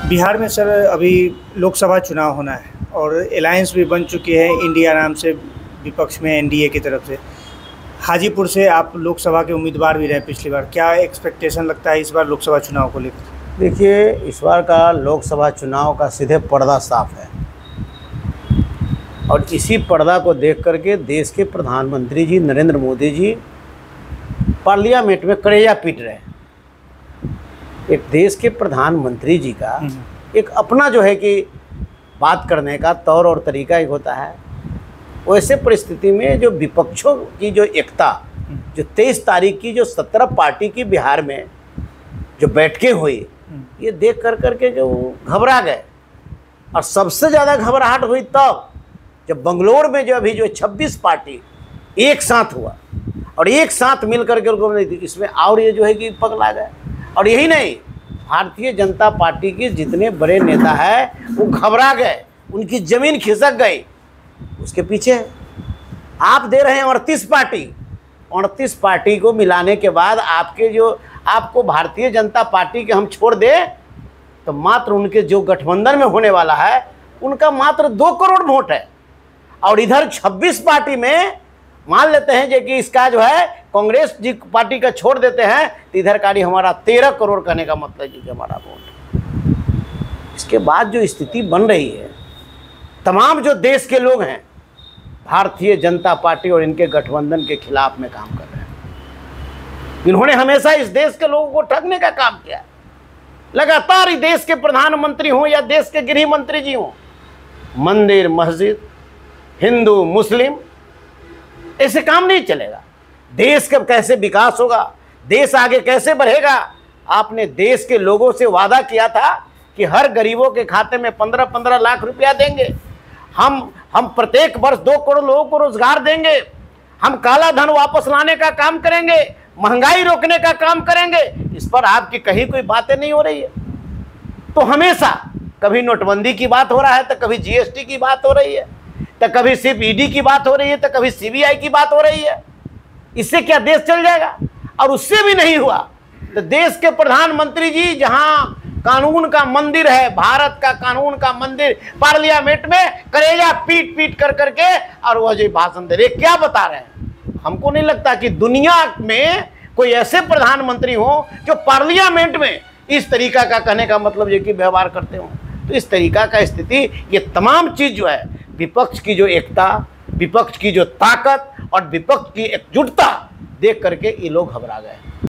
बिहार में सर अभी लोकसभा चुनाव होना है और अलायंस भी बन चुकी है इंडिया नाम से, विपक्ष में एनडीए की तरफ से। हाजीपुर से आप लोकसभा के उम्मीदवार भी रहे पिछली बार, क्या एक्सपेक्टेशन लगता है इस बार लोकसभा चुनाव को लेकर? देखिए, इस बार का लोकसभा चुनाव का सीधे पर्दा साफ है और इसी पर्दा को देख करके देश के प्रधानमंत्री जी नरेंद्र मोदी जी पार्लियामेंट में कलेजा पीट रहे हैं। एक देश के प्रधानमंत्री जी का एक अपना जो है कि बात करने का तौर और तरीका एक होता है। वैसे परिस्थिति में जो विपक्षों की जो एकता, जो 23 तारीख की जो 17 पार्टी की बिहार में जो बैठकें हुई, ये देख कर के जो घबरा गए। और सबसे ज़्यादा घबराहट हुई तब जब बंगलोर में जो अभी जो 26 पार्टी एक साथ हुआ और एक साथ मिल करके इसमें और ये जो है कि पगला गए। और यही नहीं, भारतीय जनता पार्टी के जितने बड़े नेता हैं वो घबरा गए, उनकी ज़मीन खिसक गई। उसके पीछे आप दे रहे हैं 38 पार्टी। 38 पार्टी को मिलाने के बाद आपको भारतीय जनता पार्टी के हम छोड़ दें तो मात्र उनके जो गठबंधन में होने वाला है उनका मात्र 2 करोड़ वोट है। और इधर 26 पार्टी में मान लेते हैं जो कि इसका जो है कांग्रेस जी पार्टी का छोड़ देते हैं तो इधर का हमारा 13 करोड़ कहने का मतलब जी हमारा वोट। इसके बाद जो स्थिति बन रही है, तमाम जो देश के लोग हैं भारतीय जनता पार्टी और इनके गठबंधन के खिलाफ में काम कर रहे हैं। इन्होंने हमेशा इस देश के लोगों को ठगने का काम किया। लगातार ही देश के प्रधानमंत्री हों या देश के गृह मंत्री जी हों, मंदिर मस्जिद हिंदू मुस्लिम ऐसे काम नहीं चलेगा। देश का कैसे विकास होगा, देश आगे कैसे बढ़ेगा? आपने देश के लोगों से वादा किया था कि हर गरीबों के खाते में 15-15 लाख रुपया देंगे, हम प्रत्येक वर्ष 2 करोड़ लोगों को रोजगार देंगे, हम काला धन वापस लाने का काम करेंगे, महंगाई रोकने का काम करेंगे। इस पर आपकी कहीं कोई बातें नहीं हो रही है। तो हमेशा कभी नोटबंदी की बात हो रहा है तो कभी जीएसटी की बात हो रही है, तो कभी सिर्फ ईडी की बात हो रही है, तो कभी सीबीआई की बात हो रही है। इससे क्या देश चल जाएगा? और उससे भी नहीं हुआ तो देश के प्रधानमंत्री जी जहां कानून का मंदिर है, भारत का कानून का मंदिर, पार्लियामेंट में कलेजा पीट पीट कर करके और वह जो भाषण दे रहे, क्या बता रहे हैं? हमको नहीं लगता कि दुनिया में कोई ऐसे प्रधानमंत्री हो जो पार्लियामेंट में इस तरीका का कहने का मतलब ये कि व्यवहार करते हो। तो इस तरीका का स्थिति, ये तमाम चीज जो है, विपक्ष की जो एकता, विपक्ष की जो ताकत और विपक्ष की एकजुटता देख करके ये लोग घबरा गए।